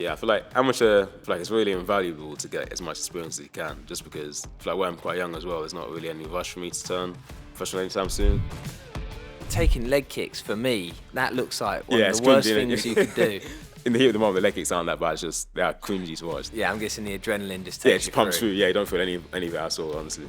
Yeah, I feel like amateur, it's really invaluable to get as much experience as you can, just because I feel like when I'm quite young as well, there's not really any rush for me to turn professional anytime soon. Taking leg kicks, for me, that looks like one of the worst things you could do. In the heat of the moment, the leg kicks aren't that bad, it's just they are cringy to watch. Yeah, I'm guessing the adrenaline just takes Yeah, it just pumps through. Yeah, you don't feel any of it at all, honestly.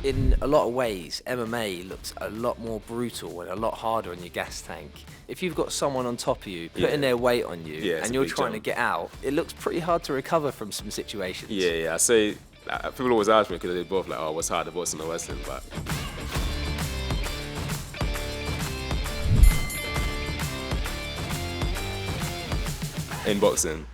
In a lot of ways, MMA looks a lot more brutal and a lot harder on your gas tank. If you've got someone on top of you, putting their weight on you, and you're trying to get out, it looks pretty hard to recover from some situations. Yeah, I say, people always ask me because they're both like, oh, what's harder, boxing or wrestling? But in boxing,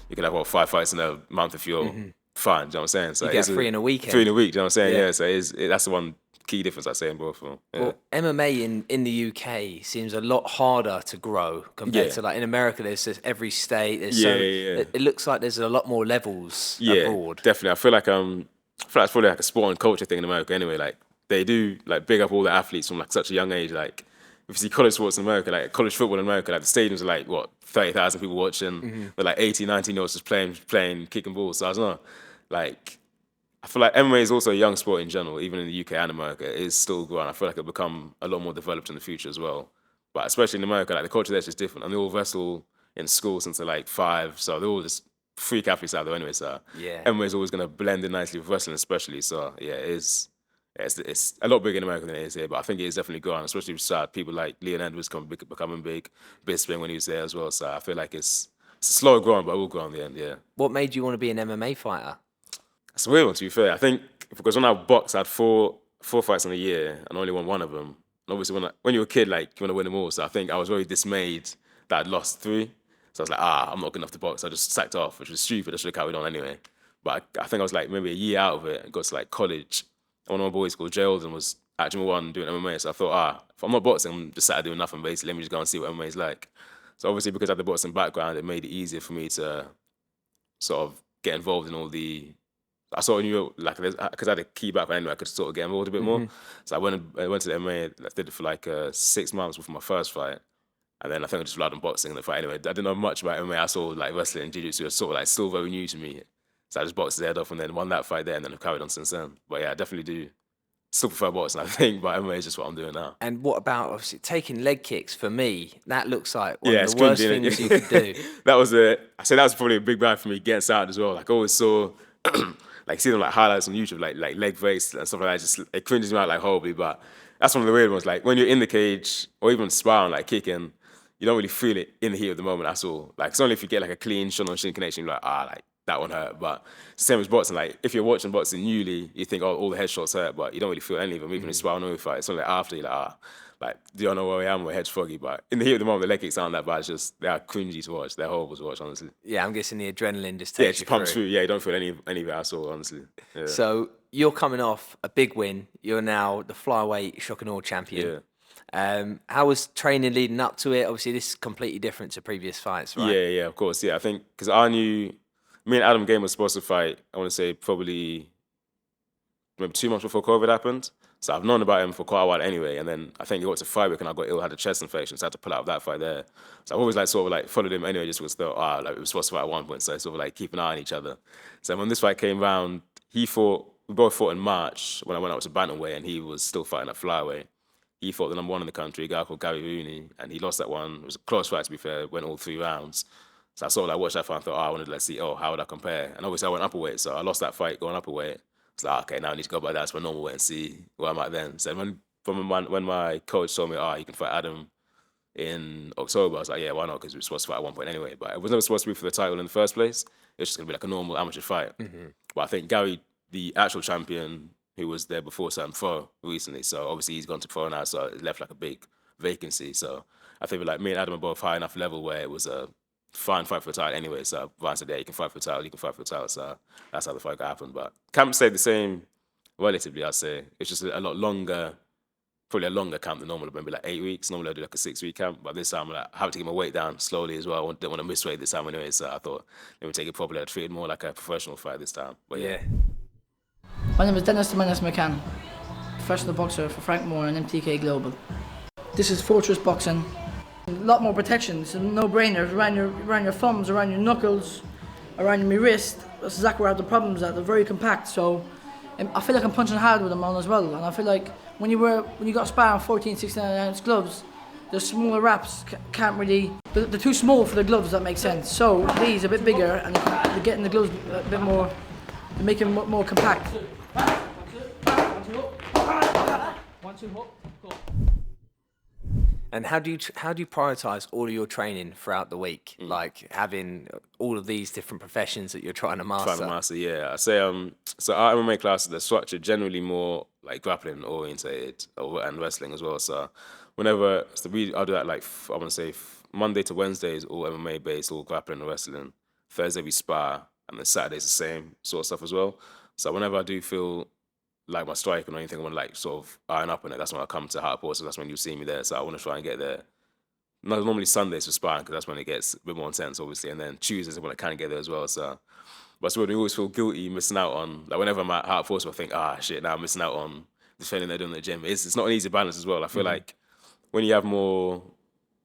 you can have 5 fights in a month if you're fine. Do you know what I'm saying? So you get 3 in a weekend. 3 in a week. Do you know what I'm saying? Yeah. So that's the one key difference I say in both of them. Yeah. Well, MMA in the UK seems a lot harder to grow compared to like in America. There's just every state. There's it looks like there's a lot more levels abroad. Definitely. I feel like it's probably like a sport and culture thing in America anyway. Like they do like big up all the athletes from like such a young age. Like if you see college sports in America, like college football in America, like the stadiums are like 30,000 people watching, but like 18, 19-year-olds just playing, kicking balls. So I don't know, like I feel like MMA is also a young sport in general, even in the UK and America. It is still growing. I feel like it'll become a lot more developed in the future as well. But especially in America, like the culture there's just different, and they all wrestle in school since they're like 5, so they're all just freak athletes out there anyway. So MMA is always going to blend in nicely with wrestling, especially. So yeah, it's a lot bigger in America than it is here, but I think it is definitely growing, especially with people like Leon Edwards becoming big, Bisping when he was there as well. So I feel like it's slow growing, but it will grow in the end. Yeah. What made you want to be an MMA fighter? It's a weird one, to be fair. I think because when I boxed, I had four fights in a year and only won one of them. And obviously, when you're a kid, like you want to win them all. So I think I was very dismayed that I'd lost 3. So I was like, I'm not good enough to box. I just sacked off, which was stupid. I should have carried on anyway. But I think I was like maybe a year out of it and got to like college. One of my boys called Jay Alden was at Gym 1 doing MMA. So I thought, if I'm not boxing, I'm just sat there doing nothing basically. Let me just go and see what MMA is like. So obviously, because I had the boxing background, it made it easier for me to sort of get involved in all the. I sort of knew, like, because I had a key background anyway, I could sort of get involved a bit more. So I went to the MMA, I did it for like 6 months before my first fight. And then I think I just relied on boxing in the fight anyway. I didn't know much about MMA. I saw like wrestling and jiu-jitsu was sort of like still very new to me. So I just boxed his head off and then won that fight there and then I've carried on since then. But yeah, I definitely do still prefer boxing, I think, but MMA is just what I'm doing now. And what about, obviously, taking leg kicks? For me, that looks like one of the worst things you could do. That was probably a big bad for me getting started as well. Like I always saw... like see them like highlights on YouTube, like leg breaks and stuff like that. Just it cringes me out like horribly. But that's one of the weird ones. Like when you're in the cage or even sparring, like kicking, you don't really feel it in the heat of the moment. That's all. Like it's only if you get like a clean shin on shin connection, you're like like that one hurt. But it's the same as boxing. Like if you're watching boxing newly, you think all the headshots hurt, but you don't really feel any of them. Even in sparring or fight, it's only like after you're like do you know where I am? My head's foggy. But in the heat of the moment, the leg kicks aren't that bad. It's just they are cringy to watch. They're horrible to watch, honestly. Yeah, I'm guessing the adrenaline just takes it just pumps through. Yeah, you don't feel any of it at all, honestly. Yeah. So you're coming off a big win. You're now the flyweight shock and awe champion. Yeah. How was training leading up to it? Obviously, this is completely different to previous fights, right? Yeah, of course. Yeah, I think because I knew me and Adam Game was supposed to fight. I want to say probably maybe 2 months before COVID happened. So I've known about him for quite a while anyway, and then I think he got to fight week and I got ill, had a chest infection, so I had to pull out of that fight there. So I've always like sort of like followed him anyway, just because like we were supposed to fight at one point, so I sort of like keep an eye on each other. So when this fight came round, we both fought in March when I went out to bantamweight, and he was still fighting at flyweight. He fought the number 1 in the country, a guy called Gary Rooney, and he lost that one. It was a close fight, to be fair. Went all 3 rounds. So I sort of like watched that fight and thought, I wanted to see, how would I compare? And obviously I went upperweight, so I lost that fight going upperweight. It's like, okay, now I need to go back down to my normal weight and see where I'm at then. So when my coach told me, you can fight Adam in October, I was like, yeah, why not? Because we were supposed to fight at one point anyway. But it was never supposed to be for the title in the first place. It was just going to be like a normal amateur fight. But I think Gary, the actual champion, who was there before, turned pro recently. So obviously he's gone to pro now, so it left like a big vacancy. So I think like me and Adam are both high enough level where it was a fine fight for the title anyway. So Ryan said, you can fight for the title, you can fight for the title. So that's how the fight happened. But camp stayed the same relatively, I'd say. It's just a lot longer, probably a longer camp than normal, maybe like 8 weeks. Normally I do like a 6-week camp, but this time I have to get my weight down slowly as well. I didn't want to miss weight this time anyway, so I thought let me take it properly. I treat it more like a professional fight this time. But yeah. My name is Dennis Dominguez McCann, professional boxer for Frank Moore and MTK Global. This is Fortress Boxing, A lot more protection, so no-brainers around your thumbs, around your knuckles, around my wrist. That's exactly where the problems are. They're very compact, so I feel like I'm punching hard with them on as well. And I feel like when you got sparring 14, 16 ounce gloves, the smaller wraps can't really. They're too small for the gloves. That makes sense. So these are a bit bigger, and they're getting the gloves a bit more. They're making them more compact. 1, 2, hook, go. And how do you prioritize all of your training throughout the week? Like having all of these different professions that you're trying to master. Yeah. I say so our MMA classes, they're structured generally more like grappling orientated and wrestling as well. So I'll do that like I want to say Monday to Wednesday is all MMA based, all grappling and wrestling. Thursday we spar, and then Saturday's the same sort of stuff as well. So whenever I do feel like my striking or anything, I want to like sort of iron up on it. That's when I come to Heart Port, so that's when you see me there. So I want to try and get there. Normally Sundays for sparring, because that's when it gets a bit more intense, obviously, and then Tuesdays when I can get there as well. So, but it's when you always feel guilty missing out on, like whenever I'm at Heart Force, I think, shit, now I'm missing out on the training they're doing in the gym. It's not an easy balance as well. I feel like when you have more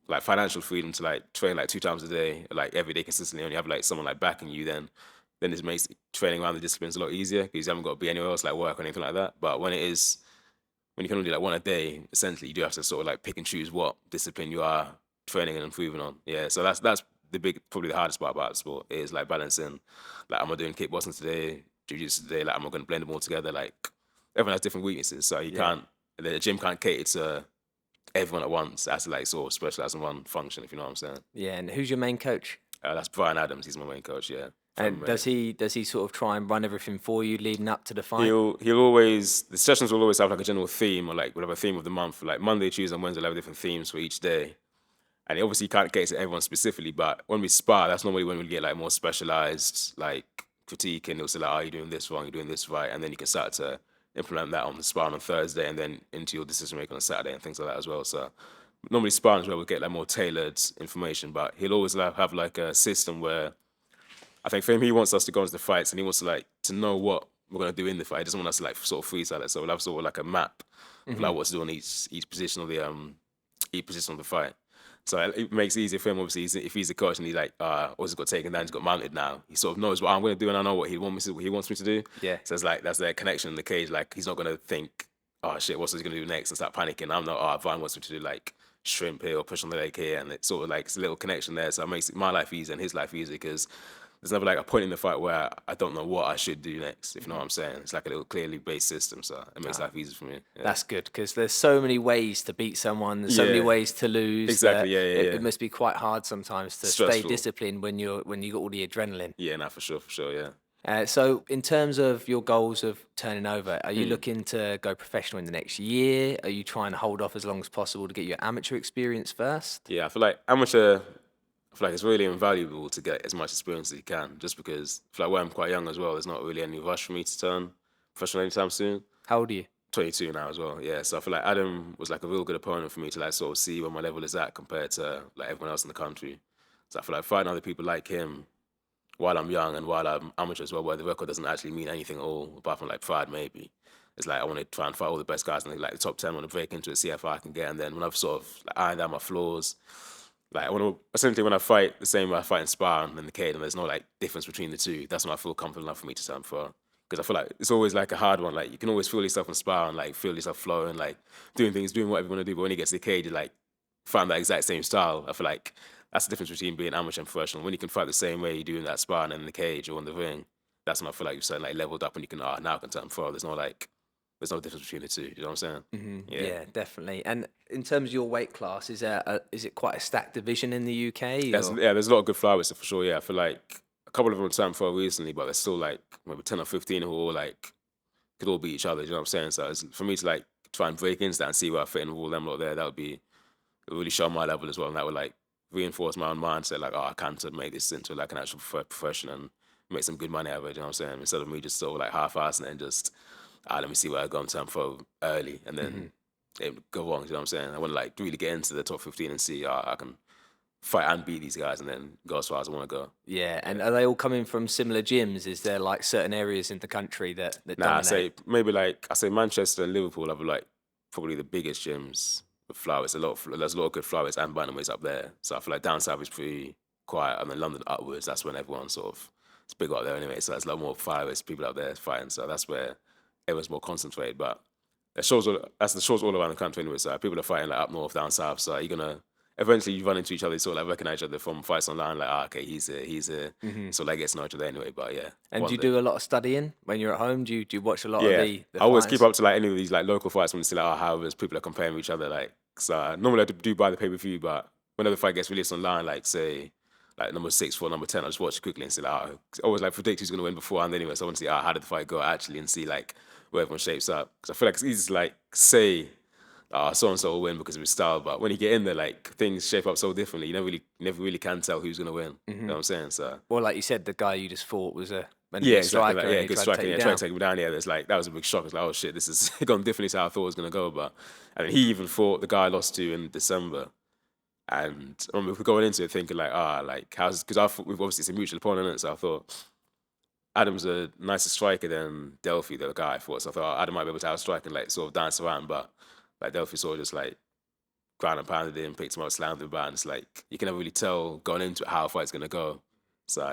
like financial freedom to like train like 2 times a day, like every day consistently, and you have like someone like backing you, then it makes training around the disciplines a lot easier, because you haven't got to be anywhere else like work or anything like that. But when you can only do like one a day, essentially you do have to sort of like pick and choose what discipline you are training and improving on. Yeah, so that's probably the hardest part about the sport, is like balancing, like am I doing kickboxing today, jiu-jitsu today, like am I going to blend them all together? Like everyone has different weaknesses, so the gym can't cater to everyone at once. It has to like sort of specialize in one function, if you know what I'm saying. Yeah, and who's your main coach? That's Brian Adams. He's my main coach. Yeah. And does he sort of try and run everything for you leading up to the fight? The sessions will always have like a general theme, or like we'll have a theme of the month. Like Monday, Tuesday, and Wednesday, we'll have different themes for each day. And obviously you can't cater to everyone specifically, but when we spar, that's normally when we get like more specialized like critique, and it'll say like, you're doing this wrong, you're doing this right, and then you can start to implement that on the sparring on Thursday, and then into your decision making on Saturday and things like that as well. So normally sparring is where we'll get like more tailored information, but he'll always have like a system where I think for him, he wants us to go into the fights, and he wants to like to know what we're gonna do in the fight. He doesn't want us to like sort of freestyle it. So we'll have sort of like a map of like what to do on each position of the fight. So it makes it easier for him. Obviously, if he's the coach and he's like, Ozzy's got taken down, he's got mounted now. He sort of knows what I'm gonna do, and I know what he wants me to do. Yeah. So it's like that's their connection in the cage. Like he's not gonna think, oh shit, what's he gonna do next, and start panicking. I'm not. Vine wants me to do like shrimp here or push on the leg here, and it's sort of like it's a little connection there. So it makes my life easier and his life easier, because there's never like a point in the fight where I don't know what I should do next, if you know what I'm saying. It's like a little clearly based system, so it makes life easier for me. Yeah. That's good, because there's so many ways to beat someone, there's so many ways to lose. Exactly, It must be quite hard sometimes to stay disciplined when you got all the adrenaline. Yeah, for sure, yeah. So in terms of your goals of turning over, are you looking to go professional in the next year? Are you trying to hold off as long as possible to get your amateur experience first? Yeah, I feel like it's really invaluable to get as much experience as you can, just because I feel like where I'm quite young as well, there's not really any rush for me to turn professional anytime soon. How old are you? 22 now as well, yeah. So I feel like Adam was like a real good opponent for me to like sort of see where my level is at compared to like everyone else in the country. So I feel like fighting other people like him while I'm young and while I'm amateur as well, where the record doesn't actually mean anything at all, apart from like pride maybe. It's like I want to try and fight all the best guys in like the top 10, I want to break into it, see how far I can get, and then when I've sort of like ironed out my flaws, like I want to essentially when I fight the same way I fight in sparring in the cage, and there's no like difference between the two, that's when I feel confident enough for me to turn pro. Because I feel like it's always like a hard one. Like you can always feel yourself in sparring, like feel yourself flowing, like doing whatever you want to do. But when you get to the cage, you like find that exact same style. I feel like that's the difference between being amateur and professional. When you can fight the same way you do in that sparring in the cage or in the ring, that's when I feel like you've certainly like leveled up and you can now I can turn pro. There's no difference between the two. You know what I'm saying? Mm-hmm. Yeah, definitely. And in terms of your weight class, is it quite a stacked division in the UK? There's a lot of good flyweights for sure. Yeah, I feel like a couple of them turned pro recently, but there's still like maybe 10 or 15 who all like could all beat each other. You know what I'm saying? So for me to like try and break into that and see where I fit in with all them lot there, it would really show my level as well, and that would like reinforce my own mindset. Like, I can make this into like an actual profession and make some good money out of it. You know what I'm saying? Instead of me just sort of like half-assing it and just let me see where I go and turn pro early and then it go wrong. You know what I'm saying? I want to like really get into the top 15 and see I can fight and beat these guys and then go as far as I want to go. Yeah, and are they all coming from similar gyms? Is there like certain areas in the country that dominate? I say Manchester and Liverpool have like probably the biggest gyms with flyweights. There's a lot of good flyweights and bantamweights up there. So I feel like down south is pretty quiet, and then London upwards, that's when everyone sort of, it's big up there anyway. So there's a lot more flyweights, people out there fighting. So that's where everyone's more concentrated. But the shows all around the country anyway. So people are fighting like up north, down south. So you're gonna eventually you run into each other, you sort of like recognize each other from fights online. Like, okay, he's here. So like gets to know each other anyway. But yeah. And do you do a lot of studying when you're at home? Do you watch a lot of the I always fights? keep up to like any of these like local fights when you see like how people are comparing with each other. Like, so normally I do buy the pay-per-view, but whenever the fight gets released online, like say like number 6 for number 10, I just watch it quickly and see like, I always like predict who's gonna win beforehand anyway. So I want to see how did the fight go actually and see like where everyone shapes up. Because I feel like it's easy to like say so and so will win because of his style, but when you get in there, like things shape up so differently. You never really can tell who's gonna win. You know what I'm saying? So well, like you said, the guy you just fought was a exactly. striker. Like, good striker. Trying to take him down. Yeah, there's like that was a big shock. It's like, oh shit, this is gone differently to how I thought it was gonna go. But I mean, he even fought the guy I lost to in December. And I remember going into it thinking like, how's, because I thought we've obviously it's a mutual opponent, isn't it? So I thought Adam's a nicer striker than Delphi, the guy I fought. So I thought Adam might be able to outstrike and like sort of dance around, but like Delphi sort of just like ground and pounded him, picked him up, slammed him back. And it's like you can never really tell going into it how a fight's gonna go. So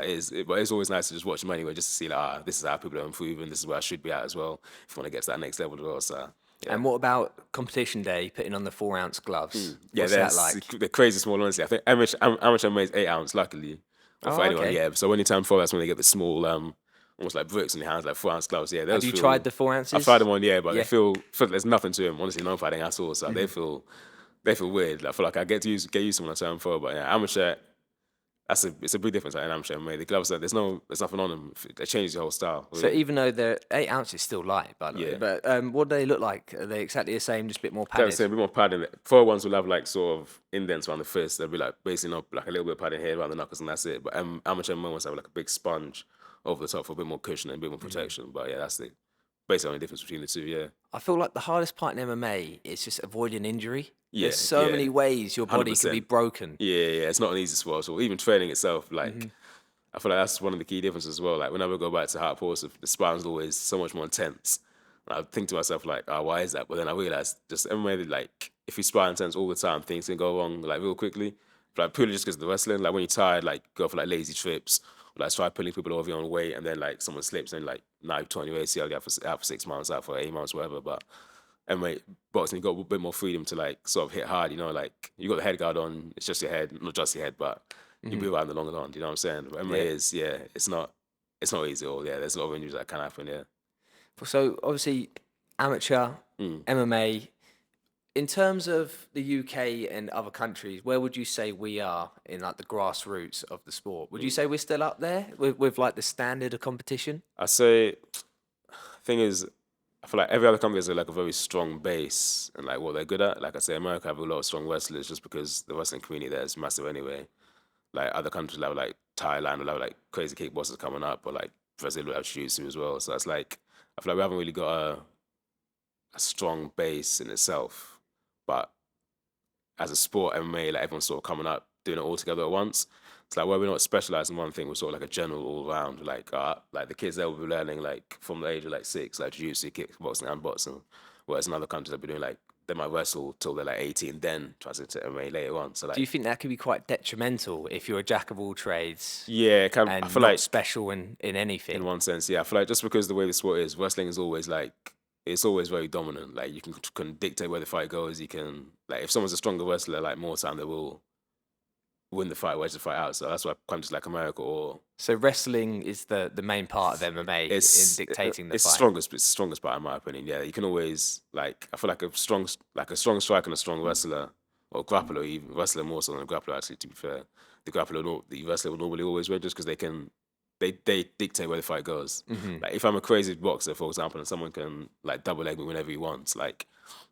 but it's always nice to just watch him anyway, just to see like, this is how people are improving. This is where I should be at as well if you want to get to that next level as well. So. Yeah. And what about competition day, putting on the 4-ounce gloves? What's that like? The crazy small, honestly. I think amateur MMA is 8 ounce, luckily. For anyone, okay. yeah. So when you turn 4, that's when they get the small, almost like bricks in your hands, like 4-ounce gloves. Yeah, have you tried the 4 ounces? I've tried them on, but they feel there's nothing to them. Honestly, no fighting at all. So they feel weird. I feel like I get used to them when I turn 4. But yeah, amateur, it's a big difference in amateur MMA. The gloves, there's nothing on them. They change the whole style. So even though they're 8 ounces, still light, by the way. But what do they look like? Are they exactly the same, just a bit more padded? A bit more padding. 4 ones will have like sort of indents around the fist. They'll be like basically not like a little bit of padding here around the knuckles, and that's it. But amateur MMA ones have like a big sponge over the top for a bit more cushion and a bit more protection. But yeah, that's basically the only difference between the two. Yeah. I feel like the hardest part in MMA is just avoiding injury. There's so many ways your body 100%. Can be broken. Yeah, it's not an easy sport. So even training itself, like I feel like that's one of the key differences as well. Like whenever I go back to hard force, the sparring's always so much more intense. And I think to myself like, why is that? But then I realized just MMA, like if you spar intense all the time, things can go wrong like real quickly. But like purely just because of the wrestling, like when you're tired, like go for like lazy trips, or like try pulling people over your own weight, and then like someone slips and like now you're 20 ACL, out for 6 months, out for 8 months, whatever. But MMA boxing, you got a bit more freedom to like sort of hit hard, you know, like you got the head guard on, it's just your head, not just your head, but you be around the long run, you know what I'm saying? But MMA is, it's not easy at all, there's a lot of injuries that can happen, So obviously amateur, MMA, in terms of the UK and other countries, where would you say we are in like the grassroots of the sport? Would you say we're still up there with like the standard of competition? I say, thing is, I feel like every other country has like a very strong base and like what they're good at. Like I say, America have a lot of strong wrestlers just because the wrestling community there is massive anyway. Like other countries like Thailand will have like crazy kickboxers coming up, or like Brazil will have jiu-jitsu as well. So it's like, I feel like we haven't really got a strong base in itself. But as a sport, MMA, like everyone's sort of coming up, doing it all together at once. It's like where we're not specialised in one thing, we're sort of like a general all round. Like the kids there will be learning like from the age of like 6, like jiu-jitsu, kickboxing and boxing. Whereas in other countries they'll be doing like, they might wrestle till they're like 18, then transition to MMA later on. So like, do you think that could be quite detrimental if you're a jack of all trades? Yeah, it can. And I feel not like special in anything. In one sense, yeah. I feel like just because the way the sport is, wrestling is always like, it's always very dominant. Like you can dictate where the fight goes. You can, like if someone's a stronger wrestler, like more time they will win the fight, wedge the fight out. So that's why countries like America or... So wrestling is the main part of MMA in dictating the fight. It's the strongest part in my opinion. Yeah, you can always like, I feel like a strong striker and a strong wrestler, or grappler, even wrestler more so than a grappler actually. To be fair, the wrestler will normally always win just because they dictate where the fight goes. Like if I'm a crazy boxer, for example, and someone can like double leg me whenever he wants, like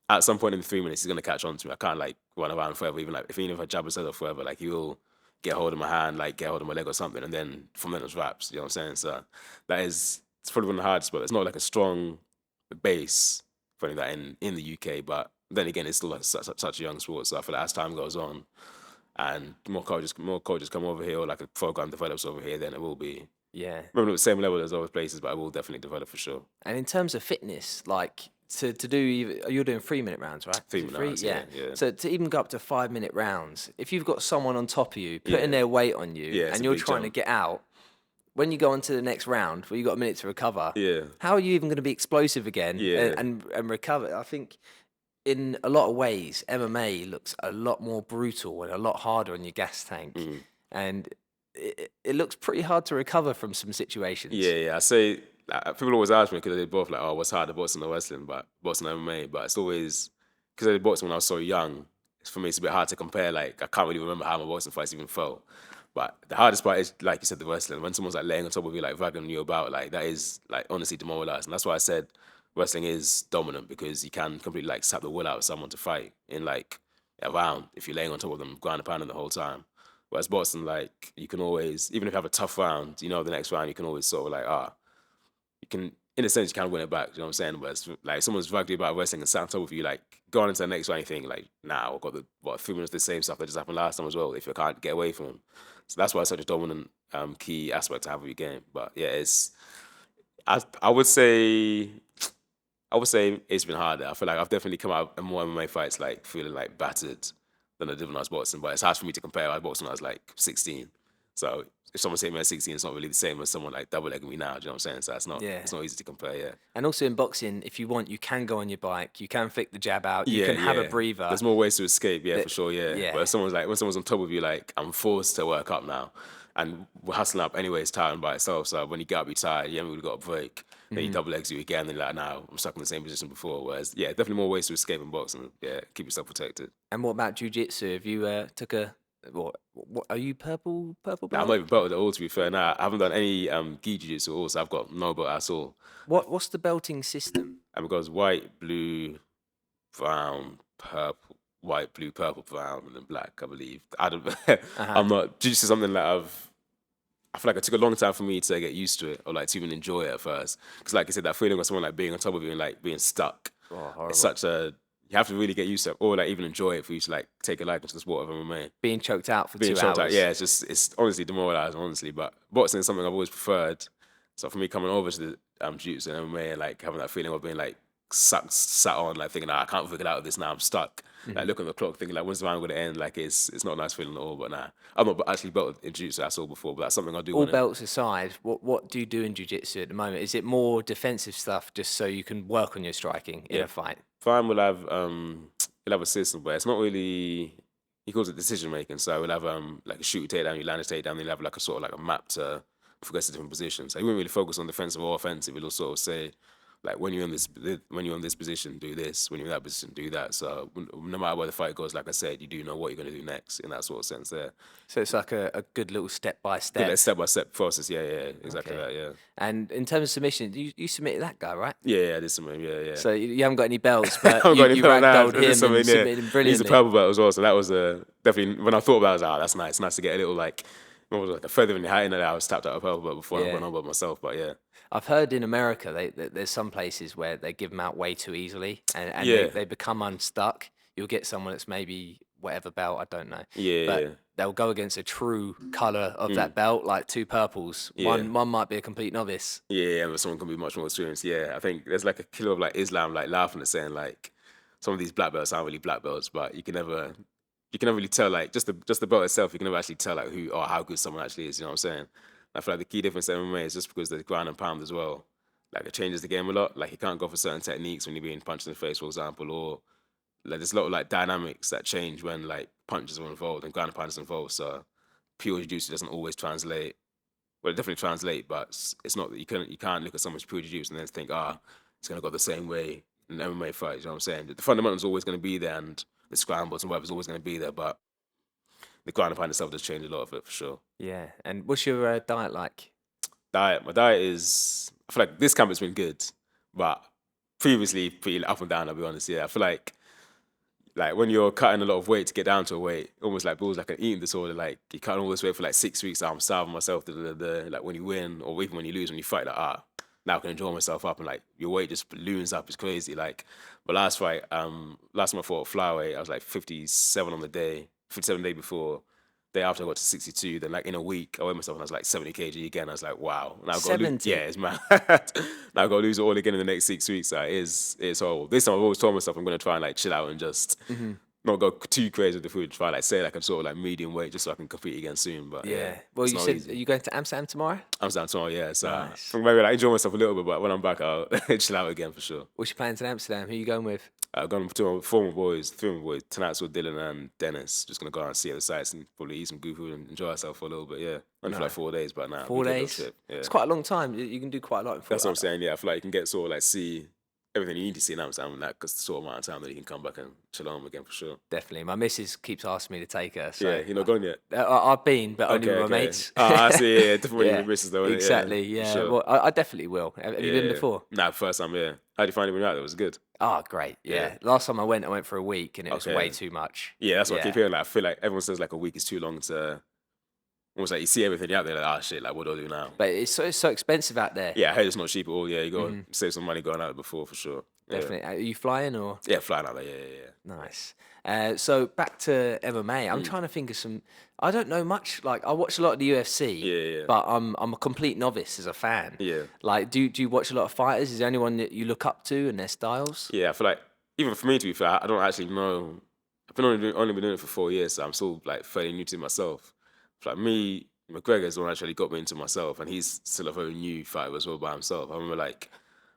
at some point in the 3 minutes he's gonna catch on to me. I can't like run around forever. Even if I jab his head off forever, like he will get hold of my hand, like get hold of my leg or something, and then from then it's wraps. You know what I'm saying? So it's probably one of the hardest, but it's not like a strong base for any of that in the UK. But then again, it's still like such a young sport. So I feel like as time goes on and more coaches come over here, or like a program develops over here, then it will be. Yeah. Maybe not the same level as other places, but I will definitely develop for sure. And in terms of fitness, like, you're doing 3-minute rounds, right? 3-minute rounds, yeah. So to even go up to 5-minute rounds, if you've got someone on top of you putting their weight on you and you're trying to get out, when you go on to the next round where you got a minute to recover, how are you even going to be explosive again and recover? I think in a lot of ways, MMA looks a lot more brutal and a lot harder on your gas tank. And it looks pretty hard to recover from some situations. I say, people always ask me because they both like, oh, what's harder, boxing or wrestling, but boxing and MMA. But it's always, because I did boxing when I was so young, for me it's a bit hard to compare. Like, I can't really remember how my boxing fights even felt. But the hardest part is, like you said, the wrestling. When someone's like laying on top of you, like dragging you about, like that is like honestly demoralizing. That's why I said wrestling is dominant, because you can completely like sap the will out of someone to fight in like a round if you're laying on top of them, ground and pounding the whole time. Whereas boxing, like you can always, even if you have a tough round, you know, the next round you can always sort of like, you can, in a sense, you can't win it back. You know what I'm saying? But it's like someone's dragged you about wrestling and sat on top of you, like going into the next round, you think like, nah, I've got 3 minutes to the same stuff that just happened last time as well. If you can't get away from them, so that's why it's such a dominant key aspect to have of your game. But yeah, it's I would say it's been harder. I feel like I've definitely come out in more MMA fights like feeling like battered than I did when I was boxing. But it's hard for me to compare. I boxed when I was like 16, so if someone's saying me at 16, it's not really the same as someone like double-legging me now. Do you know what I'm saying? So it's not easy to compare, And also in boxing, if you want, you can go on your bike, you can flick the jab out, you can have a breather. There's more ways to escape, for sure, But when someone's on top of you, like, I'm forced to work up now. And we're hustling up anyway, it's tiring by itself. So when you get up, you're tired, you haven't really got a break. Then he double legs you again, and you're like, now I'm stuck in the same position before. Whereas, definitely more ways to escape in boxing. Keep yourself protected. And what about jiu-jitsu? Have you took a... What are you purple belt? I'm not even belted at all, to be fair. Nah, I haven't done any gi jiu-jitsu at all, so I've got no belt at all. What's the belting system? It goes white, blue, brown, purple, white, blue, purple, brown, and then black, I believe. I don't. I'm not. Jiu-jitsu is something that I feel like it took a long time for me to get used to it, or like to even enjoy it at first. Because like I said, that feeling of someone like being on top of you and like being stuck. It's such a. You have to really get used to it, or like even enjoy it for you to like take a liking to the sport of MMA. Being choked out for 2 hours. It's honestly demoralizing, honestly. But boxing is something I've always preferred. So for me coming over to the jiu-jitsu and MMA and like having that feeling of being like sat on, like thinking, I can't figure out of this now, I'm stuck. Like looking at the clock, thinking like, when's the round going to end? Like it's not a nice feeling at all. But I've not actually belted in jiu-jitsu at all before, but that's something I do. All belts aside, what do you do in jiu-jitsu at the moment? Is it more defensive stuff just so you can work on your striking in a fight? Fine, we'll have a system, but it's not really. He calls it decision making. So we'll have like a shoot takedown, you land a takedown, then you'll have like a sort of like a map to progress to different positions. So he wouldn't really focus on defensive or offensive. He'll sort of say, like when you're in this position, do this. When you're in that position, do that. So no matter where the fight goes, like I said, you do know what you're going to do next in that sort of sense there. So it's like a good little step-by-step. Yeah, step-by-step process, exactly that, yeah. And in terms of submission, you submitted that guy, right? Yeah, I did submit him, yeah. So you haven't got any belts, but you ragdolled him and submitted him brilliantly. He's a purple belt as well, so that was definitely, when I thought about it, I was like, that's nice. It's nice to get a little, like a feather in the hat, and I was tapped out of purple belt before I went on by myself, but yeah. I've heard in America there's some places where they give them out way too easily, and they become unstuck. You'll get someone that's maybe whatever belt, I don't know. But they'll go against a true colour of that belt, like two purples. One might be a complete novice. Yeah, but someone can be much more experienced. Yeah, I think there's like a killer of like Islam, like laughing at saying like some of these black belts aren't really black belts, but you can never really tell, like just the belt itself, you can never actually tell like who or how good someone actually is. You know what I'm saying? I feel like the key difference in MMA is just because there's ground and pound as well. Like it changes the game a lot. Like you can't go for certain techniques when you're being punched in the face, for example, or like there's a lot of like dynamics that change when like punches are involved and ground and pound is involved. So pure jiu-jitsu doesn't always translate. Well, it definitely translates, but it's not that you can't look at someone's pure jiu-jitsu and then think, it's gonna go the same way in an MMA fight. You know what I'm saying? The fundamentals are always gonna be there, and the scrambles and whatever's always gonna be there, but the ground and pound itself does change a lot of it for sure. Yeah, and what's your diet like? My diet is, I feel like this camp has been good, but previously pretty up and down, I'll be honest. Yeah, I feel like when you're cutting a lot of weight to get down to a weight, almost like builds like an eating disorder. Like you cut all this weight for like 6 weeks, I'm starving myself. Like when you win or even when you lose, when you fight, like now I can enjoy myself up, and like your weight just balloons up. It's crazy. Like but last fight, last time I fought flyweight, I was like 57 on the day. 57 the day before, day after I got to 62, then like in a week I weighed myself and I was like 70 kg again. I was like, wow. Now I've got to lose, yeah, it's mad. Now I've got to lose it all again in the next 6 weeks. Like, it's horrible. This time I've always told myself I'm going to try and like chill out and just not go too crazy with the food. Try like say like I'm sort of like medium weight just so I can compete again soon. But yeah. Well, you said, are you going to Amsterdam tomorrow? Amsterdam tomorrow, yeah. So nice. I'm maybe like enjoy myself a little bit, but when I'm back, I'll chill out again for sure. What's your plans in Amsterdam? Who are you going with? I'm going to my former boys, three more boys. Tonight's with Dylan and Dennis. Just going to go out and see the sights and probably eat some good food and enjoy ourselves for a little bit, yeah. Only for like 4 days, but now. 4 days? Yeah. It's quite a long time. You can do quite a lot in 4 days. That's what I'm saying, yeah. I feel like you can get sort of like see everything you need to see in Amsterdam, like, because the sort of amount of time that you can come back and chill home again for sure. Definitely. My missus keeps asking me to take her. So yeah, you're not gone yet? I've been, but only with my mates. Oh, I see, yeah. Different with your missus though, exactly, yeah. Sure. Well, I definitely will. Have you been before? Nah, first time, yeah. How did you find it when you were out there? Was it good? Oh, great, yeah. Last time I went for a week and it was way too much. Yeah, that's what I keep hearing. Like, I feel like everyone says like a week is too long to... Almost like you see everything out there, like, oh shit, like what do I do now? But it's so expensive out there. Yeah, I heard it's not cheap at all. Yeah, you got to save some money going out before for sure. Definitely. Are you flying or? Yeah, flying out there, yeah. Nice. So back to MMA, I'm trying to think of some, I don't know much, like I watch a lot of the UFC, but I'm a complete novice as a fan. Yeah. Like, do you watch a lot of fighters? Is there anyone that you look up to and their styles? Yeah, I feel like, even for me to be fair, I don't actually know, I've been only been doing it for 4 years, so I'm still like fairly new to it myself. Like me, McGregor's the one actually got me into myself, and he's still a very new fighter as well by himself. I remember like,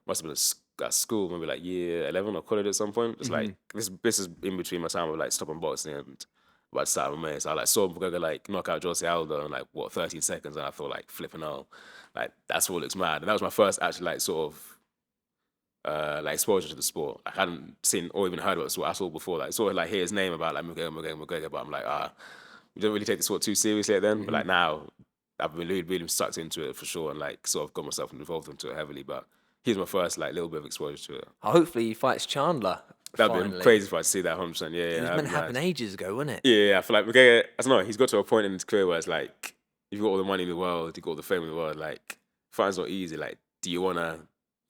must have been at school, maybe like year 11 or college at some point. It's like, this is in between my time of like stopping boxing and about to start MMA. So I like saw McGregor like knock out Jose Aldo in like, 13 seconds, and I thought like, flipping out. Like, that's what looks mad. And that was my first actually like sort of like exposure to the sport. I hadn't seen or even heard about the sport at all before. Like, sort of like hear his name about like McGregor, but I'm like, we don't really take the sport too seriously then. But like now, I've been really sucked into it for sure, and like sort of got myself involved into it heavily. But he's my first like little bit of exposure to it. Hopefully he fights Chandler. That'd be crazy if I see that 100%. Yeah, it was meant to happen ages ago, wasn't it? Yeah. I feel like McGregor, I don't know, he's got to a point in his career where it's like, you've got all the money in the world, you've got all the fame in the world, like, fighting's not easy. Like, do you want to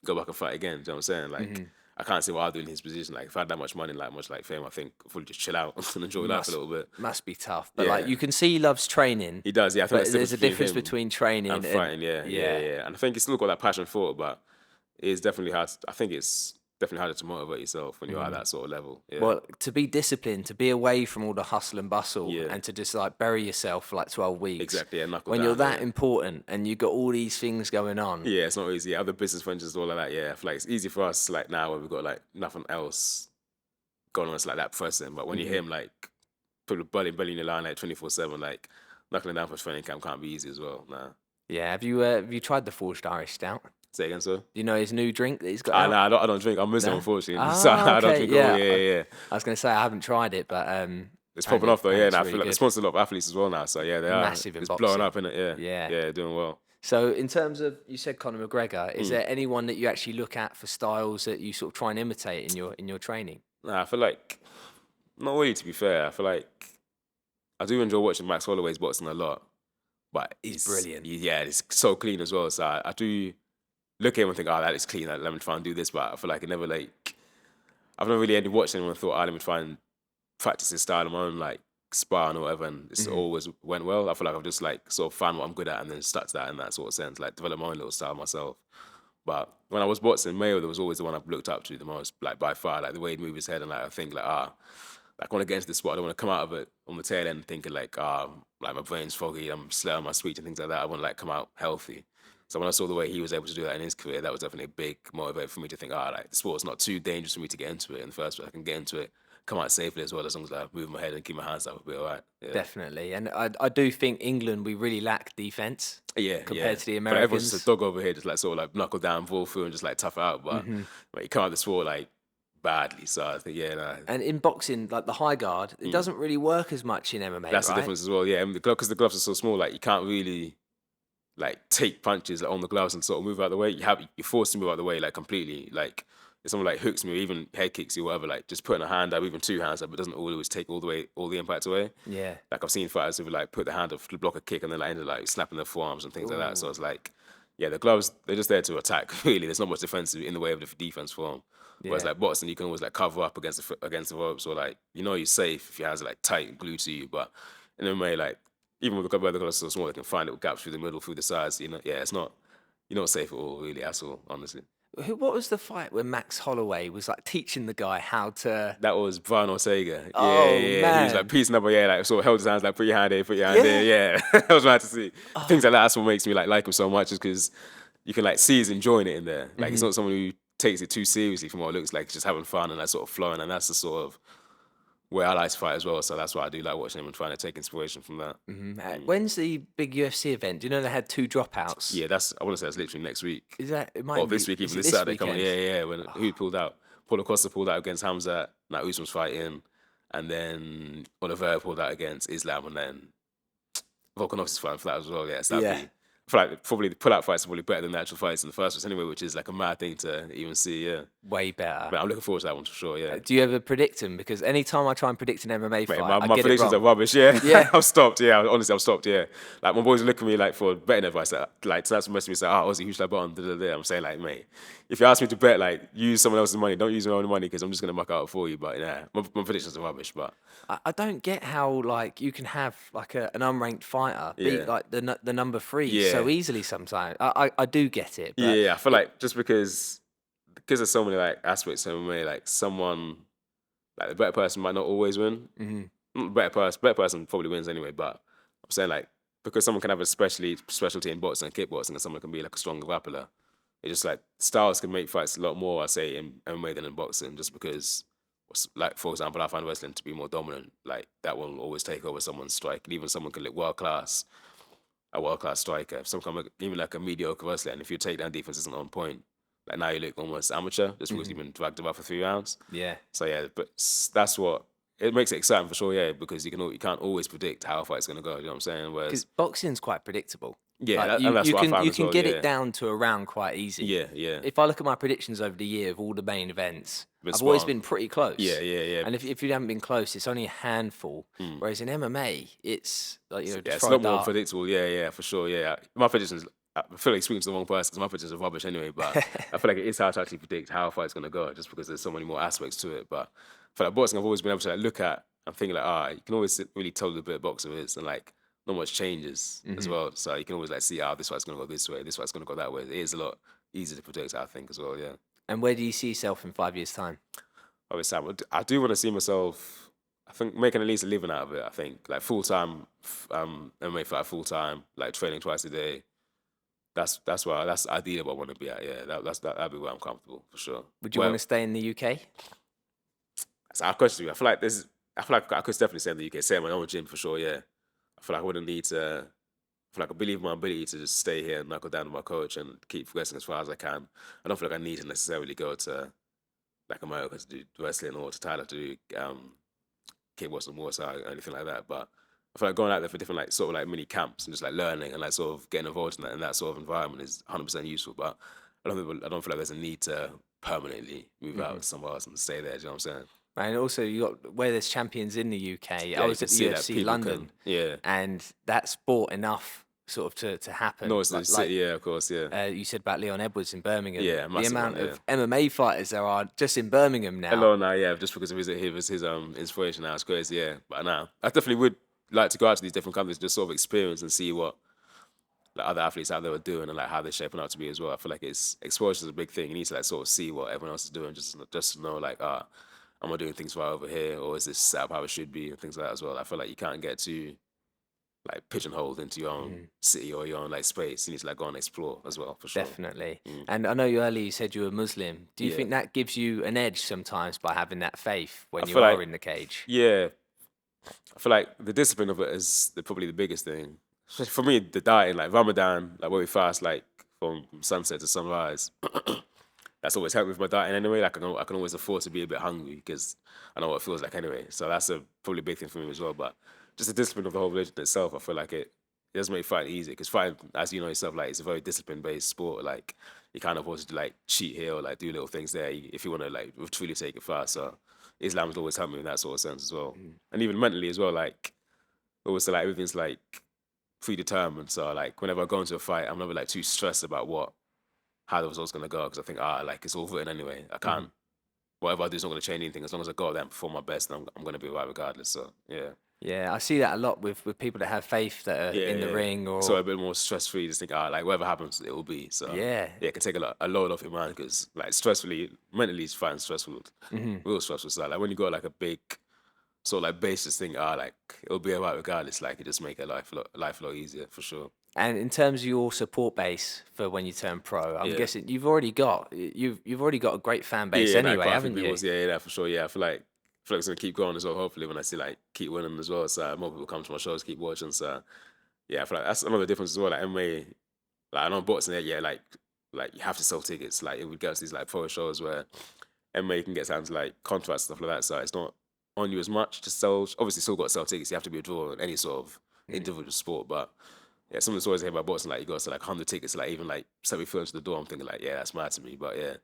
go back and fight again? Do you know what I'm saying? Like, I can't see what I'll do in his position. Like, if I had that much money and like much like fame, I think I'd probably just chill out and enjoy life a little bit. Must be tough. But like, you can see he loves training. He does, yeah. I think there's a difference between training and fighting, yeah. And I think he's still got that passion for it, but it's definitely hard. I think it's definitely harder to motivate yourself when you're at that sort of level. Yeah. Well, to be disciplined, to be away from all the hustle and bustle, and to just like bury yourself for like 12 weeks. Exactly, yeah, when you're that important and you've got all these things going on. Yeah, it's not easy. Other business ventures, all of that, yeah. I feel like it's easy for us like now when we've got like nothing else going on. It's like that pressing. But when you hear him like put a belly in your line like 24/7, like knuckling down for training camp can't be easy as well. Nah. Yeah, have you tried the Forged Irish Stout? Say again, sir? Do you know his new drink that he's got? I don't drink. I'm Muslim, unfortunately. So I don't drink. Yeah. I was going to say I haven't tried it, but it's popping off though. Yeah, and I feel like it's sponsored a lot of athletes as well now. So yeah, they are massive. It's blowing up, isn't it? Yeah, doing well. So in terms of, you said Conor McGregor, is there anyone that you actually look at for styles that you sort of try and imitate in your training? Nah, I feel like not really. To be fair, I feel like I do enjoy watching Max Holloway's boxing a lot, but he's brilliant. Yeah, it's so clean as well. So I do look at him and think, that is clean. Like, let me try and do this. But I feel like I've never really watched anyone and thought, let me try and practice this style of my own, like sparring or whatever. And it's always went well. I feel like I've just like sort of found what I'm good at and then stuck to that in that sort of sense, like develop my own little style myself. But when I was boxing, Mayweather was always the one I've looked up to the most, like by far, like the way he'd move his head and like I think like, I want to get into this sport. I don't want to come out of it on the tail end thinking like my brain's foggy, I'm slow on my speech and things like that. I want to like come out healthy. So when I saw the way he was able to do that in his career, that was definitely a big motivator for me to think, like the sport's not too dangerous for me to get into it in the first place. I can get into it, come out safely as well, as long as I move my head and keep my hands up, I'll be all right. Yeah. Definitely. And I do think England, we really lack defence compared to the Americans. But everyone's just a dog over here, just like sort of like knuckle down, ball through and just like tough it out. But you come out the sport like badly, so I think, And in boxing, like the high guard, it doesn't really work as much in MMA, That's the difference as well, yeah. Because the gloves are so small, like you can't really like take punches like, on the gloves and sort of move out of the way. You're forced to move out of the way like completely. Like if someone like hooks me or even head kicks you or whatever, like just putting a hand up, even two hands up, it doesn't always take all the impact away. Yeah. Like I've seen fighters who like put the hand up to block a kick and then like ended like slapping their forearms and things like that. So it's like, the gloves, they're just there to attack, really. There's not much defensive in the way of the defense for them. Whereas like boxing, you can always like cover up against the ropes or like, you're safe if your hands are like tight and glued to you. But in MMA, like even with the colours so small, they can find little gaps through the middle, through the sides. You know, yeah, it's not. You're not safe at all, really, at all, honestly. What was the fight where Max Holloway was like teaching the guy how to? That was Brian Ortega. Oh, yeah. man. He was like piecing up, like sort of held his hands, like put your hand there, Yeah, that was mad to see. Things like that's what makes me like him so much, is because you can like see he's enjoying it in there. Like he's not someone who takes it too seriously from what it looks like. He's just having fun and that sort of flowing, and that's the sort of where I like to fight as well. So that's why I do like watching him and trying to take inspiration from that. When's the big UFC event? Do you know they had 2 dropouts? Yeah, I want to say that's literally next week. Is that? It might or be this week, even is this it Saturday coming. weekend? Yeah. When who pulled out? Paulo Costa pulled out against Hamzat. Now Usman's fighting, and then Oliveira pulled out against Islam, and then Volkanovski's fighting for that as well. Yeah, so that'd be. I feel like probably the pull-out fights are probably better than the actual fights in the first place anyway, which is like a mad thing to even see, yeah. Way better. But I'm looking forward to that one for sure, yeah. Do you ever predict them? Because any time I try and predict an MMA fight, my I get predictions it are wrong. rubbish, yeah. Yeah. I've stopped, yeah. Honestly, I've stopped, yeah. Like, my boys are looking at me like for betting advice. Like, so that's messing me, say, Ozzy, who should I bet on? I'm saying, like, mate, if you ask me to bet, like, use someone else's money. Don't use your own money, because I'm just going to muck out for you. But, yeah, my predictions are rubbish, but... I don't get how, like, you can have, like, an unranked fighter beat, like, the number 3 so easily sometimes. I do get it. But yeah, I feel like just because there's so many, like, aspects of MMA, like, someone, like, the better person might not always win. Better person probably wins anyway, but I'm saying, like, because someone can have a specialty in boxing and kickboxing, and someone can be, like, a stronger grappler, it's just, like, styles can make fights a lot more, I say, in MMA than in boxing, just because... Like, for example, I find wrestling to be more dominant. Like, that will always take over someone's strike. And even someone can look a world-class striker. Even like a mediocre wrestler, and if your takedown defense isn't on point, like now you look almost amateur, just because you've been dragged about for 3 rounds. Yeah. So, yeah, but that's what... It makes it exciting for sure, yeah, because you can't always predict how a fight's going to go, you know what I'm saying? Because boxing's quite predictable. Yeah, like, and that's what I found you as can well, get it down to a round quite easy. Yeah. If I look at my predictions over the year of all the main events, I've spot always on. been pretty close. Yeah. And if you haven't been close, it's only a handful. Whereas in MMA, it's like, it's a lot more predictable. Yeah, for sure. Yeah, my predictions. I feel like speaking to the wrong person because my predictions are rubbish anyway. But I feel like it is hard to actually predict how a fight's gonna go, just because there's so many more aspects to it. But for like boxing, I've always been able to like look at and think like, you can always really tell the bit of boxer is, and like not much changes as well. So you can always like see, this fight's gonna go this way, this fight's gonna go that way. It is a lot easier to predict, I think, as well. Yeah. And where do you see yourself in 5 years' time? I do want to see myself, I think, making at least a living out of it. I think like full-time MMA fighter, full-time, like training twice a day. That's ideally what I want to be at. Yeah, that'd be where I'm comfortable for sure. Would you want to stay in the UK? That's our question. I feel like I could definitely stay in the UK, stay in my own gym for sure. Yeah, I feel like I wouldn't need to. I feel like I believe in my ability to just stay here and knuckle down with my coach and keep progressing as far as I can. I don't feel like I need to necessarily go to like America to do wrestling or to Thailand to do kickboxing or anything like that. But I feel like going out there for different like sort of like mini camps and just like learning and like sort of getting involved in that sort of environment is 100% useful. But I don't feel like there's a need to permanently move out somewhere else and stay there. Do you know what I'm saying? And also, you got where there's champions in the UK. I was at the UFC London, and that's brought enough sort of to happen. No, it's yeah, of course, yeah. You said about Leon Edwards in Birmingham. Yeah, the amount of MMA fighters there are just in Birmingham now. Alone now, yeah, just because of his inspiration now, it's crazy, yeah. But now, I definitely would like to go out to these different countries, just sort of experience and see what like other athletes out there are doing and like how they're shaping out to be as well. I feel like exposure is a big thing. You need to like sort of see what everyone else is doing, just to know like, am I doing things right over here, or is this set up how it should be, and things like that as well. I feel like you can't get too like pigeonholed into your own city or your own like space. You need to like go and explore as well, for sure. Definitely. And I know you earlier said you were Muslim. Do you think that gives you an edge sometimes by having that faith when you are in the cage? Yeah, I feel like the discipline of it is probably the biggest thing. For me, the dieting, like Ramadan, like where we fast like from sunset to sunrise. That's always helped with my dieting anyway. Like I can always afford to be a bit hungry because I know what it feels like anyway. So that's probably a big thing for me as well. But just the discipline of the whole religion itself, I feel like it doesn't make fighting easy, because fighting, as you know yourself, like it's a very discipline-based sport. Like you can't afford to like cheat here or like do little things there if you want to like truly take it far. So Islam's always helped me in that sort of sense as well, and even mentally as well. Like always, like everything's like predetermined. So like whenever I go into a fight, I'm never like too stressed about how the result's gonna go, because I think like it's all written anyway. I can't. Whatever I do is not gonna change anything. As long as I go out there and perform my best, I'm gonna be right regardless. So yeah. Yeah, I see that a lot with people that have faith that are in the ring, or so a bit more stress free. Just think, like whatever happens, it will be. So it can take a load off your mind because like mentally, it's fine stressful, real stressful. So like when you got like a big sort of like basis thing, like it'll be alright regardless. Like it just make your life a lot easier for sure. And in terms of your support base for when you turn pro, I'm guessing you've already got a great fan base anyway, haven't you? Yeah, for sure. Yeah, I feel like it's gonna keep going as well. Hopefully, when I see like keep winning as well, so more people come to my shows, keep watching. So yeah, I feel like that's another difference as well. Like MMA, like I know boxing, like you have to sell tickets. Like it would get to these like pro shows where MMA can get sounds like contracts stuff like that. So it's not on you as much to sell. Obviously, still got to sell tickets. You have to be a draw in any sort of individual sport, but. Yeah, some of the stories I hear about boxing, like you got to like 100 tickets, like even like 70 films to the door. I'm thinking like, that's mad to me. But I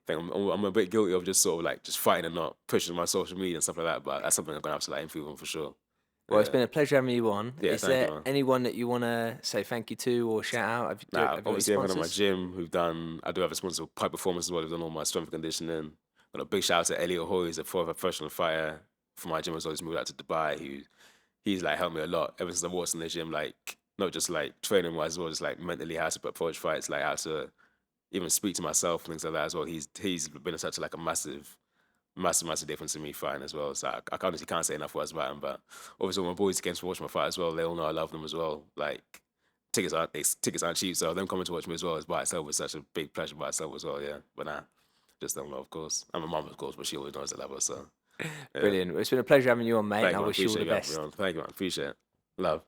think I'm a bit guilty of just sort of like just fighting and not pushing my social media and stuff like that. But that's something I'm gonna have to like improve on for sure. Well, it's been a pleasure having you on. Is there anyone that you want to say thank you to or shout out? Obviously everyone at my gym who've done. I do have a sponsor for Pipe Performance as well. Who've done all my strength and conditioning. Got a big shout out to Elliot Hoy, who's a former professional fighter for my gym as well. He's moved out to Dubai. He's like helped me a lot ever since I walked in the gym. Like. Not just like training wise as well, just like mentally how to approach fights, like how to even speak to myself, things like that as well. He's been such like a massive difference in me fighting as well. So I honestly can't say enough words about him. But obviously, when my boys came to watch my fight as well, they all know I love them as well. Like tickets aren't cheap, so them coming to watch me as well is by itself was such a big pleasure by itself as well. Yeah, but just them love, of course. And my mum, of course, but she always knows I love her. So brilliant. It's been a pleasure having you on, mate. I wish you all the best. Thank you, man. Appreciate it. Love.